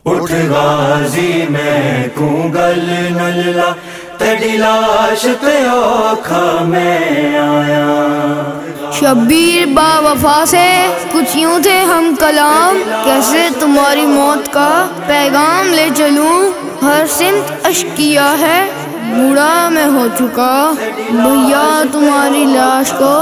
उठ गाजी मैं कूंगल नल्ला तेरी लाश पे औखा मैं आया। शब्बीर बावफा से कुछ यूं थे हम कलाम, कैसे तुम्हारी मौत का पैगाम ले चलूं। हर सिमत अश्किया है बूढ़ा मैं हो चुका, भैया तुम्हारी लाश को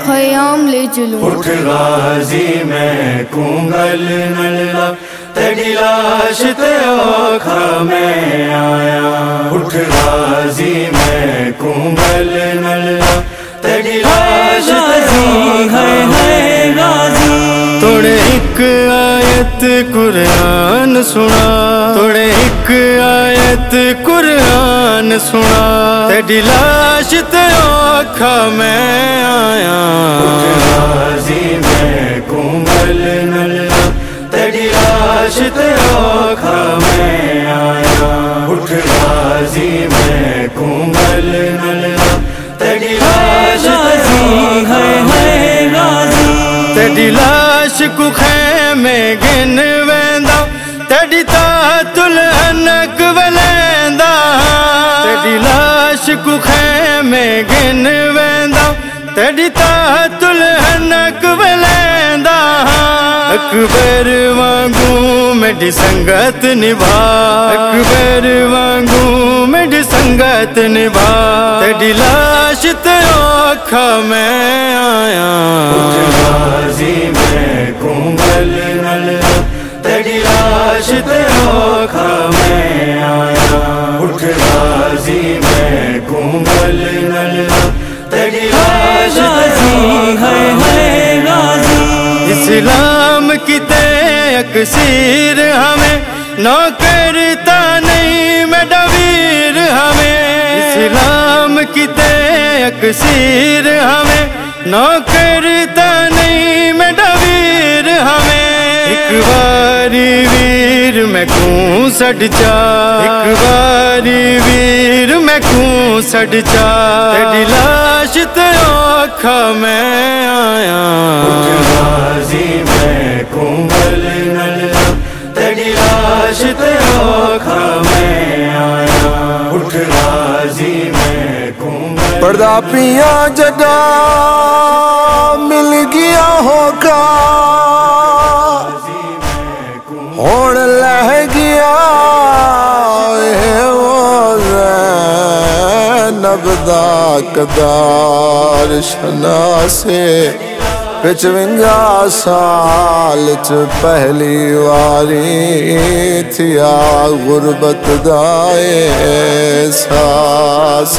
खयाम ले चलूं। उठ गाजी मैं कूंगल नल्ला तेरी लाश पे औखा मैं आया। उठ गाजी मैं कूंगल नल्ला तेरी लाश है गाजी। थोड़े एक आयत कुरान सुना, थोड़े एक आयत कुरान सुना, तेरी लाश ते औखा मैं आया। गाजी मैं कूंगल नल्ला तेरी लाश ते औखा मैं आया। उठ गाजी मैं कूंगल नल्ला तेरी लाश है गाजी। तेरी लाश को खैमे गिन वेंदा, तेरी तातुल अनक वलेंदा। तेरी लाश को खैमे गिन वेंदा, तेरी तातुल अनक वलेंदा। अकबर वांगू मेरी संगत निभा, अकबर वांगू मेरी संगत निभा, तेरी लाश ते औखा मैं आया। गाजी मैं कूंगल नल्ला तेरी लाश ते औखा मैं आया। उठ गाजी मैं कूंगल नल्ला तेरी लाश है गाजी। इस्लाम की ते अक्सीर हमें नौकरता नहीं मेरा वीर हमें। इस्लाम की ते अक्सीर हमें नौकरता नहीं मेरा वीर हमें। एक बारी वीर मैं कूं सड़ जा, एक बारी वीर मैं कूं सड़ जा, तेरी लाश ते औखा मैं आया। गाजी मैं कूंगल नल्ला तेरी लाश ते औखा मैं आया। उठ गाजी मैं कूंगल। पर्दा पिया जदा मिल गया होगा, होड़ लह गया नबदा कदार शना से। 55 साल च पहली वारी थिया गुरबत दाए एहसास।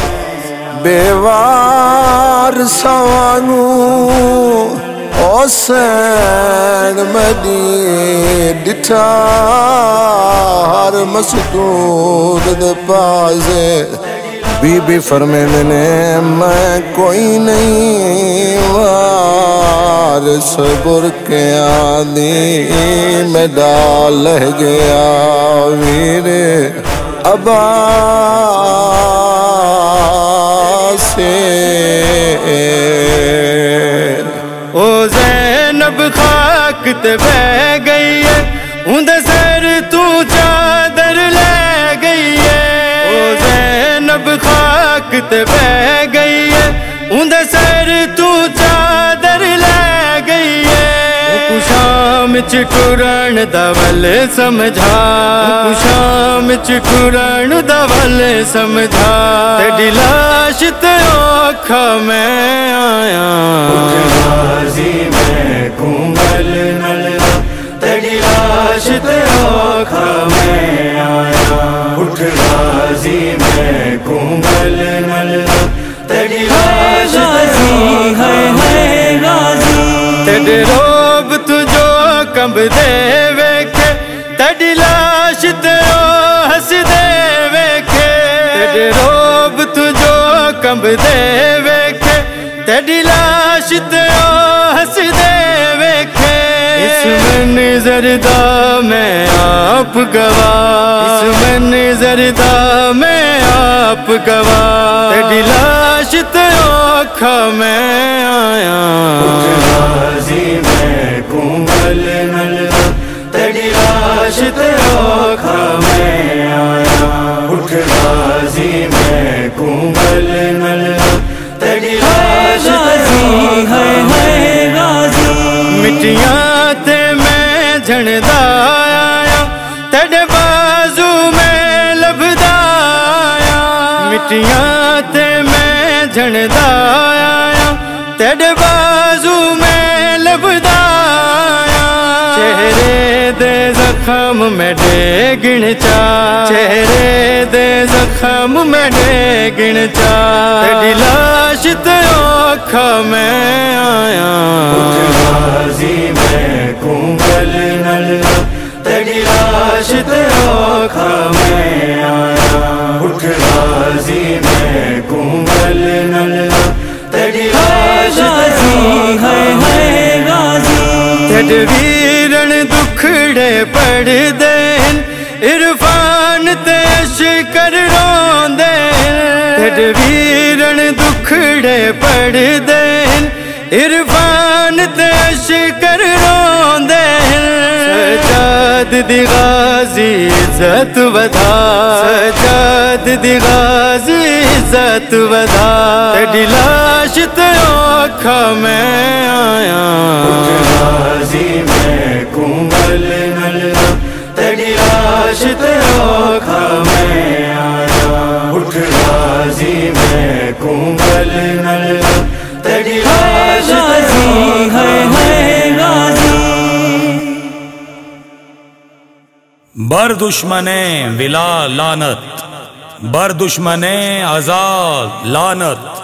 बेवार सवानू ओसैन मदी डिठा, हर मसदूर दे पासे बीबी फरमेंदे ने मैं कोई नहीं वारिस बुरके आदी मेरा लह गया वीरे अबा से। ओ ज़ैनब खाक ते बह गई है, उंदे सर तू चादर ले गई है। ओ ज़ैनब खाक ते बह गई है, उंदे सर तू चादर ले गई है। शाम च टुरन दा वल समझा, शाम च टुरन दा वल समझा, तेरी लाश ते औखा मैं आया। गाजी मैं कूंगल नल्ला तेरी लाश ते औखा मैं आया। उठ गाजी मैं कूंगल नल्ला तेरी लाश है गाजी। तेरे रोब तुझो कंब दे वेखे, तेरी लाश ते हंस दे वेखे। तेरे रोब तुझो कंब दे वेखे, तेरी लाश ते हंस दे वेखे। इस मंजर दा मैं आप गवाह, इस मंजर दा मैं आप गवाह, तेरी लाश ते औखा मैं आया। गाजी मैं कूंगल नल्ला तेरी लाश लाश ते औखा मैं आया उठ गाजी मैं कुंबल नल्ला तेरी लाश है गाजी मिट्टियां ते मैं झंडा आया तेरे बाजू में लभदा आया मिट्टियां ते मैं झंडा आया तेरे बाजू में लभदा आया चेहरे दे जख्म में डेगिन चा चेहरे दे जख्म में डेगिन चा तेरी लाश ते औखा मैं आया गाजी मैं कुंबल नल्ला तेरी लाश ते औखा मैं आया उठ गाजी मैं कुंबल नल्ला तेरी लाश है गाजी तेरे वीरन दुखड़े पड़ देन इरफान ते अशकर रोंदे तेरे वीरन दुखड़े पड़ देन इरफान ते अशकर रोंदे सजाद दी गाजी इज्जत वधा सजाद दी गाजी इज्जत वधा तेरी लाश ते औखा मैं आया गाजी मैं कुंबल नल्ला तेरी लाश ते औखा मैं आया उठ गाजी मैं कुंबल नल्ला तेरी लाश है गाजी बर दुश्मने विला लानत बर दुश्मने आजाद लानत